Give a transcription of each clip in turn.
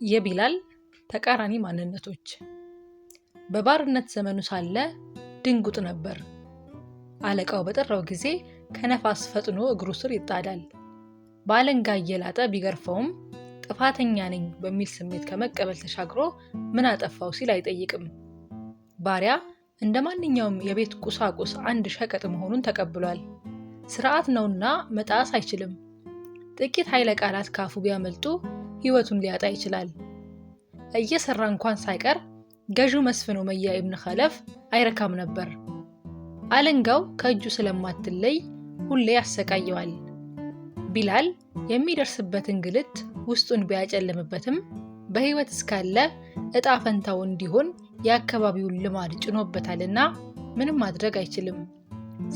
የቢላል ተቃራኒ ማንነቶች። በባርነት ዘመኑ ሳለ ድንጉጥ ነበር። አለቃው በጠራው ጊዜ ከነፋስ ፈጥኖ እግሩ ስር ይጣዳል። በአለንጋ እየላጠ ቢገርፈውም ጥፋተኛ ነኝ በሚል ስሜት ከመቀበል ተሻግሮ ምን አጠፋው ሲል አይጠይቅም። ባሪያ እንደ ማንኛውም የቤት ቁሳቁስ አንድ ሸቀጥ መሆኑን ተቀብሏል። ስርዓት ነውና መጣስ አይችልም። ጥቂት ኃይለ ቃላት ካፉ ቢያመልጡ ህይወቱን ሊያጣ ይችላል። እየሰራ እንኳን ሳይቀር ገዢው መስፍን ኡመያ ኢብን ኸለፍ አይረካም ነበር። አለንጋው ከእጁ ስለማትለይ ሁሌ ያሰቃየዋል። ቢላል የሚደርስበት እንግልት ውስጡን ቢያጨልምበትም በህይወት እስካለ እጣ ፈንታው እንዲሆን የአካባቢውን ልማድ ጭኖበታልና ምንም ማድረግ አይችልም።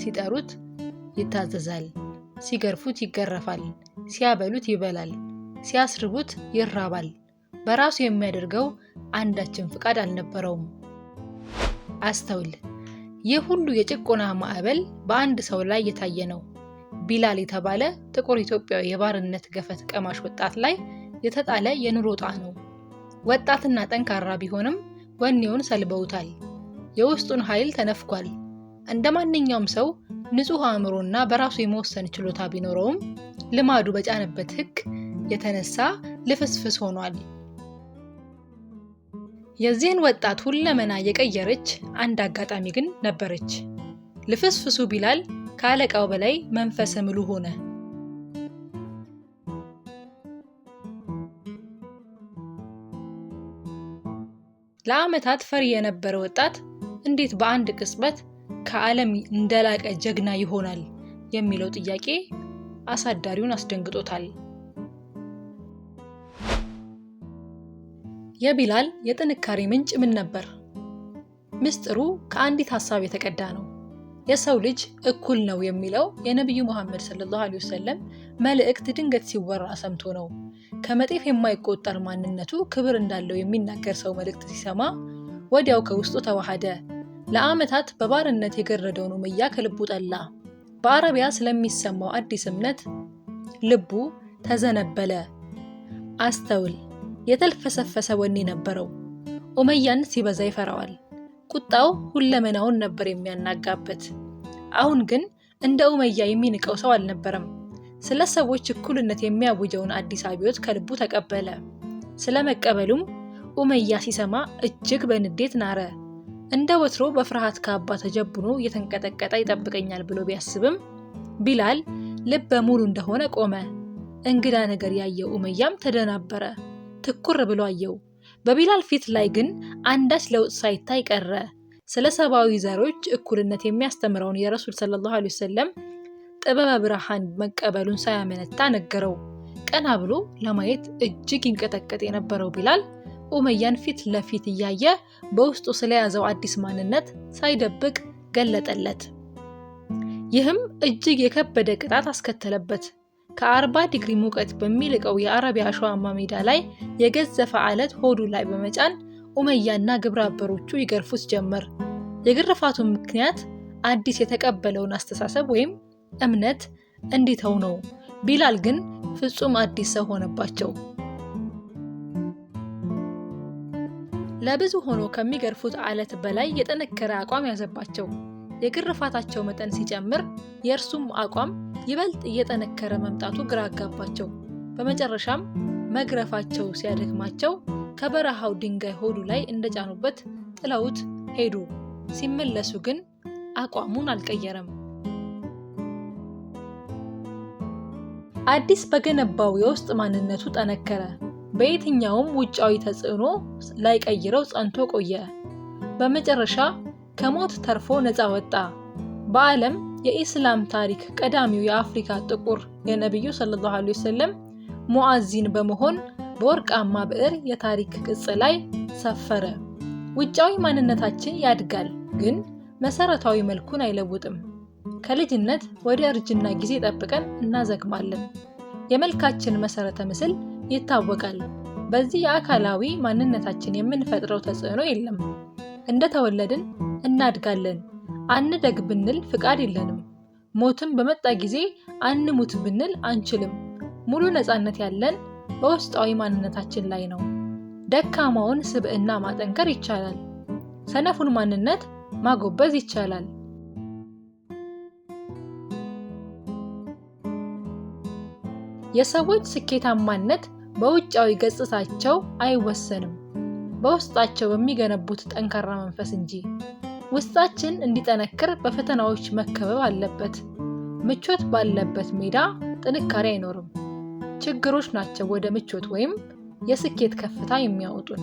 ሲጠሩት ይታዘዛል፣ ሲገርፉት ይገረፋል፣ ሲያበሉት ይበላል፣ ሲያስርቡት ይራባል። በራሱ የሚያደርገው አንዳችን ፍቃድ አልነበረውም። አስተውል፣ ይህ ሁሉ የጭቆና ማዕበል በአንድ ሰው ላይ የታየ ነው። ቢላል የተባለ ጥቁር ኢትዮጵያዊ የባርነት ገፈት ቀማሽ ወጣት ላይ የተጣለ የኑሮ ዕጣ ነው። ወጣትና ጠንካራ ቢሆንም ወኔውን ሰልበውታል። የውስጡን ኃይል ተነፍጓል። እንደ ማንኛውም ሰው ንጹህ አእምሮና በራሱ የመወሰን ችሎታ ቢኖረውም ልማዱ በጫነበት ህግ የተነሳ ልፍስፍስ ሆኗል። የዚህን ወጣት ሁለመና የቀየረች አንድ አጋጣሚ ግን ነበረች። ልፍስፍሱ ቢላል ከአለቃው በላይ መንፈሰ ምሉ ሆነ። ለዓመታት ፈሪ የነበረ ወጣት እንዴት በአንድ ቅጽበት ከዓለም እንደላቀ ጀግና ይሆናል የሚለው ጥያቄ አሳዳሪውን አስደንግጦታል። የቢላል የጥንካሬ ምንጭ ምን ነበር? ምስጢሩ ከአንዲት ሐሳብ የተቀዳ ነው። የሰው ልጅ እኩል ነው የሚለው የነብዩ መሐመድ ሰለላሁ ዐለይሂ ወሰለም መልእክት ድንገት ሲወራ ሰምቶ ነው። ከመጤፍ የማይቆጠር ማንነቱ ክብር እንዳለው የሚናገር ሰው መልእክት ሲሰማ ወዲያው ከውስጡ ተዋሃደ። ለዓመታት በባርነት የገረደውን ኡመያ ከልቡ ጠላ። በአረቢያ ስለሚሰማው አዲስ እምነት ልቡ ተዘነበለ። አስተውል፣ የተልፈሰፈሰ ወኔ ነበረው። ኡመያን ሲበዛ ይፈራዋል። ቁጣው ሁለመናውን ነበር የሚያናጋበት። አሁን ግን እንደ ኡመያ የሚንቀው ሰው አልነበረም። ስለ ሰዎች እኩልነት የሚያውጀውን አዲስ አብዮት ከልቡ ተቀበለ። ስለመቀበሉም ኡመያ ሲሰማ እጅግ በንዴት ናረ። እንደ ወትሮ በፍርሃት ካባ ተጀብኖ እየተንቀጠቀጠ ይጠብቀኛል ብሎ ቢያስብም ቢላል ልበ ሙሉ እንደሆነ ቆመ። እንግዳ ነገር ያየው ኡመያም ተደናበረ። ትኩር ብሎ አየው። በቢላል ፊት ላይ ግን አንዳች ለውጥ ሳይታይ ቀረ። ስለ ሰብአዊ ዘሮች እኩልነት የሚያስተምረውን የረሱል ሰለላሁ ዐለይሂ ወሰለም ጥበበ ብርሃን መቀበሉን ሳያመነታ ነገረው። ቀና ብሎ ለማየት እጅግ ይንቀጠቀጥ የነበረው ቢላል ኡመያን ፊት ለፊት እያየ በውስጡ ስለያዘው አዲስ ማንነት ሳይደብቅ ገለጠለት። ይህም እጅግ የከበደ ቅጣት አስከተለበት። ከ40 ዲግሪ ሙቀት በሚልቀው የአረቢያ አሸዋማ ሜዳ ላይ የገዘፈ አለት ሆዱ ላይ በመጫን ኡመያና ግብረ አበሮቹ ይገርፉት ጀመር። የግርፋቱ ምክንያት አዲስ የተቀበለውን አስተሳሰብ ወይም እምነት እንዲተው ነው። ቢላል ግን ፍጹም አዲስ ሰው ሆነባቸው። ለብዙ ሆኖ ከሚገርፉት አለት በላይ የጠነከረ አቋም ያዘባቸው። የግርፋታቸው መጠን ሲጨምር የእርሱም አቋም ይበልጥ እየጠነከረ መምጣቱ ግራ አጋባቸው። በመጨረሻም መግረፋቸው ሲያደክማቸው ከበረሃው ድንጋይ ሆዱ ላይ እንደጫኑበት ጥለውት ሄዱ። ሲመለሱ ግን አቋሙን አልቀየረም። አዲስ በገነባው የውስጥ ማንነቱ ጠነከረ። በየትኛውም ውጫዊ ተጽዕኖ ላይ ቀይረው ጸንቶ ቆየ። በመጨረሻ ከሞት ተርፎ ነፃ ወጣ። በዓለም የኢስላም ታሪክ ቀዳሚው የአፍሪካ ጥቁር የነብዩ ሰለላሁ ዐለይሂ ወሰለም ሙአዚን በመሆን በወርቃማ ብዕር የታሪክ ቅጽ ላይ ሰፈረ። ውጫዊ ማንነታችን ያድጋል፣ ግን መሰረታዊ መልኩን አይለውጥም። ከልጅነት ወደ እርጅና ጊዜ ጠብቀን እናዘግማለን። የመልካችን መሰረተ ምስል ይታወቃል። በዚህ የአካላዊ ማንነታችን የምንፈጥረው ተጽዕኖ የለም። እንደተወለድን እናድጋለን። አንደግ ብንል ፍቃድ የለንም። ሞትም በመጣ ጊዜ አንሙት ብንል አንችልም። ሙሉ ነፃነት ያለን በውስጣዊ ማንነታችን ላይ ነው። ደካማውን ስብዕና ማጠንከር ይቻላል። ሰነፉን ማንነት ማጎበዝ ይቻላል። የሰዎች ስኬታማነት በውጫዊ ገጽታቸው አይወሰንም፣ በውስጣቸው በሚገነቡት ጠንካራ መንፈስ እንጂ። ውስጣችን እንዲጠነክር በፈተናዎች መከበብ አለበት። ምቾት ባለበት ሜዳ ጥንካሬ አይኖርም። ችግሮች ናቸው ወደ ምቾት ወይም የስኬት ከፍታ የሚያወጡን።